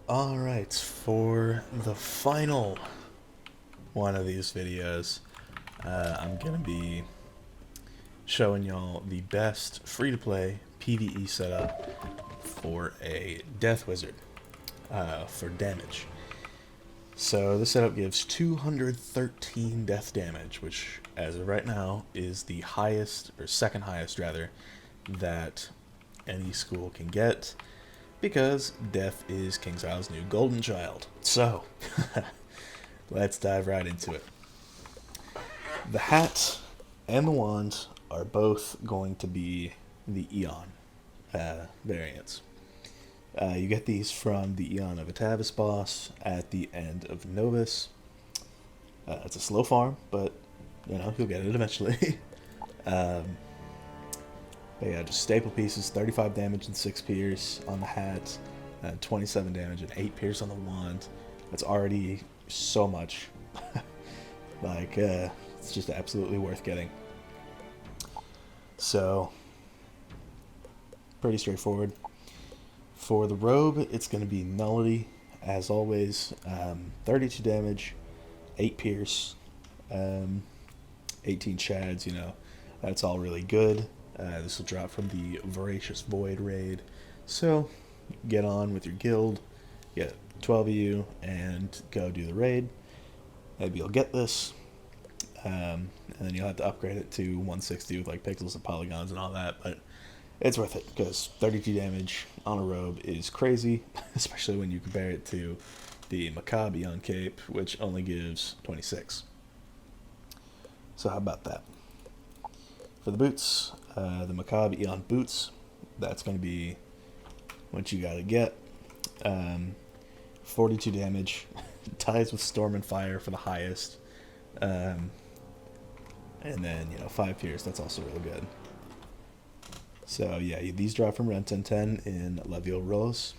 Alright, for the final one of these videos, I'm going to be showing y'all the best free-to-play PvE setup for a Death Wizard for damage. So this setup gives 213 death damage, which as of right now is the highest, or second highest rather, that any school can get, because death is King Xiao's new golden child. So, let's dive right into it. The hat and the wand are both going to be the Eon variants. You get these from the Eon of Atavis boss at the end of Novus. It's a slow farm, but you'll get it eventually. um, But yeah, just staple pieces, 35 damage and 6 pierce on the hat, 27 damage and 8 pierce on the wand. That's already so much. It's just absolutely worth getting. So, pretty straightforward. For the robe, it's going to be Melody, as always. 32 damage, 8 pierce, 18 shads, that's all really good. This will drop from the Voracious Void raid. So, get on with your guild, get 12 of you, and go do the raid. Maybe you'll get this. And then you'll have to upgrade it to 160 with like pixels and polygons and all that, but it's worth it because 32 damage on a robe is crazy, especially when you compare it to the Macabre on Cape, which only gives 26. So how about that? For the boots, the Macabre Eon boots, that's going to be what you gotta get. 42 damage, ties with Storm and Fire for the highest, and then 5 pierce. That's also really good. So yeah, these drop from Rent 1010 in La Ville Rose,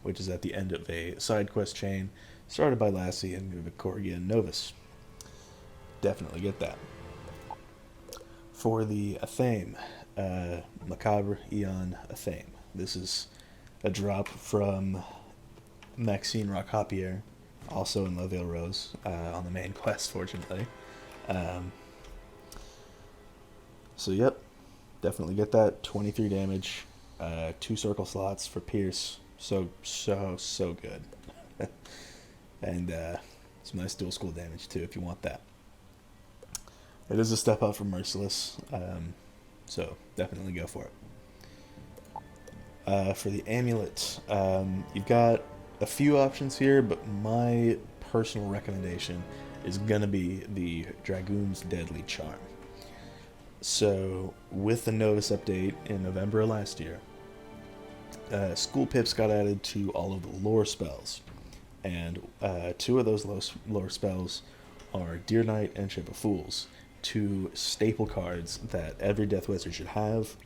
which is at the end of a side quest chain started by Lassie and Vicorgia and Novus. Definitely get that. For the Athame, Macabre Eon Athame. This is a drop from Maxine Rockhopier, also in La Ville Rose, on the main quest, fortunately. So yep, definitely get that. 23 damage, 2 circle slots for Pierce. So good. And some nice dual school damage too if you want that. It is a step up from Merciless, so definitely go for it. For the Amulet, you've got a few options here, but my personal recommendation is going to be the Dragoon's Deadly Charm. So, with the Novus update in November of last year, School Pips got added to all of the lore spells, and 2 of those lore spells are Deer Knight and Ship of Fools, 2 staple cards that every Death Wizard should have,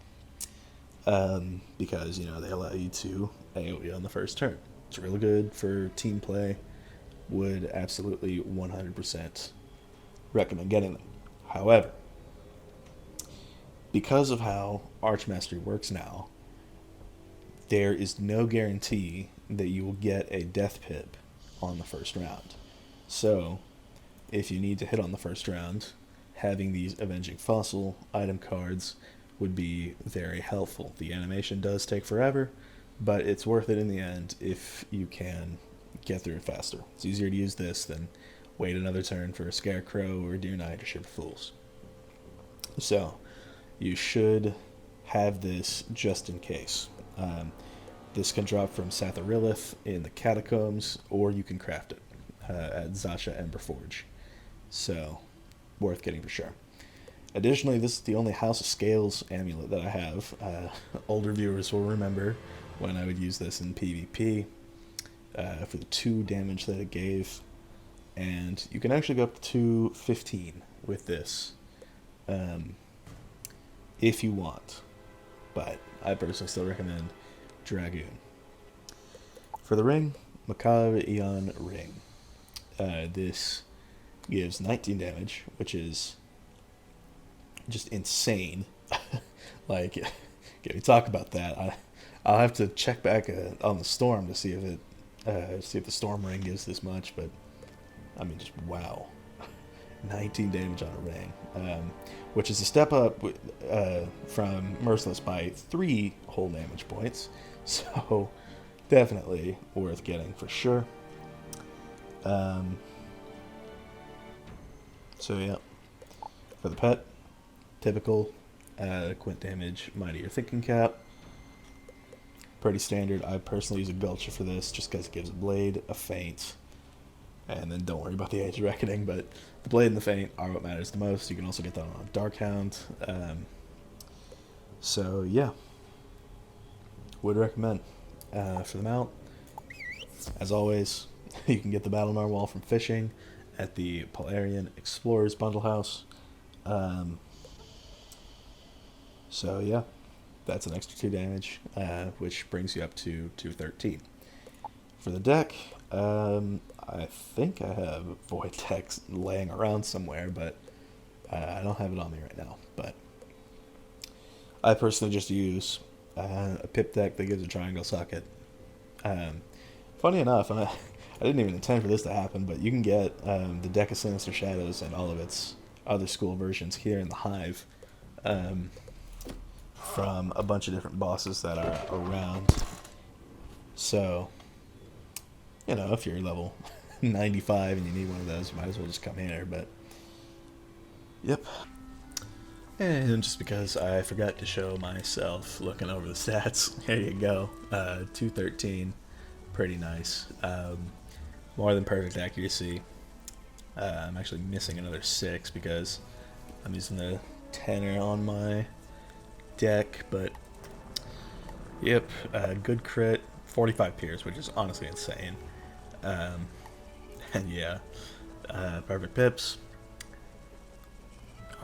because they allow you to AoE on the first turn. It's really good for team play. Would absolutely 100% recommend getting them. However, because of how Archmastery works now, there is no guarantee that you will get a Death Pip on the first round. So, if you need to hit on the first round, having these Avenging Fossil item cards would be very helpful. The animation does take forever, but it's worth it in the end if you can get through it faster. It's easier to use this than wait another turn for a Scarecrow or Deer Knight or Ship of Fools. So, you should have this just in case. This can drop from Satharilith in the Catacombs, or you can craft it at Zasha Emberforge. So, worth getting for sure. Additionally, this is the only House of Scales amulet that I have. Older viewers will remember when I would use this in PvP for the 2 damage that it gave. And you can actually go up to 15 with this if you want. But I personally still recommend Dragoon. For the ring, Macabre Eon Ring. This gives 19 damage, which is just insane. Can we talk about that? I'll have to check back on the storm to see if it see if the storm ring gives this much, but I mean, just wow. 19 damage on a ring, which is a step up from Merciless by 3 whole damage points, so definitely worth getting for sure. So yeah, for the pet, typical quint damage, Mightier Thinking Cap. Pretty standard. I personally use a Gulcher for this just because it gives a blade, a feint, and then don't worry about the Age of Reckoning, but the blade and the feint are what matters the most. You can also get that on a Darkhound. So yeah, would recommend. For the mount, as always, you can get the Battle Narwhal from fishing at the Polarian Explorers Bundle House. So yeah, that's an extra 2 damage, which brings you up to 213. For the deck, I think I have Void Text laying around somewhere, but I don't have it on me right now. But I personally just use a pip deck that gives a triangle socket. Funny enough, and I didn't even intend for this to happen, but you can get the deck of Sinister Shadows and all of its other school versions here in the Hive from a bunch of different bosses that are around. So, you know, if you're level 95 and you need one of those, you might as well just come here. But yep. And just because I forgot to show myself looking over the stats, here you go. 213, pretty nice. More than perfect accuracy. I'm actually missing another 6 because I'm using the tenor on my deck, but yep, good crit, 45 Pierce, which is honestly insane. And yeah, perfect pips.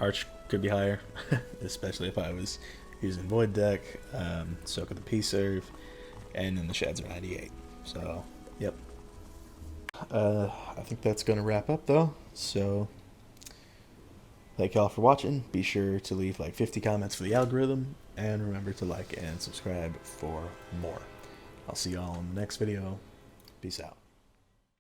Arch could be higher, especially if I was using Void deck. Soak of the P-Serve, and then the Shads are 98. So, yep. I think that's going to wrap up though. So, thank y'all for watching. Be sure to leave like 50 comments for the algorithm, and remember to like and subscribe for more. I'll see y'all in the next video. Peace out.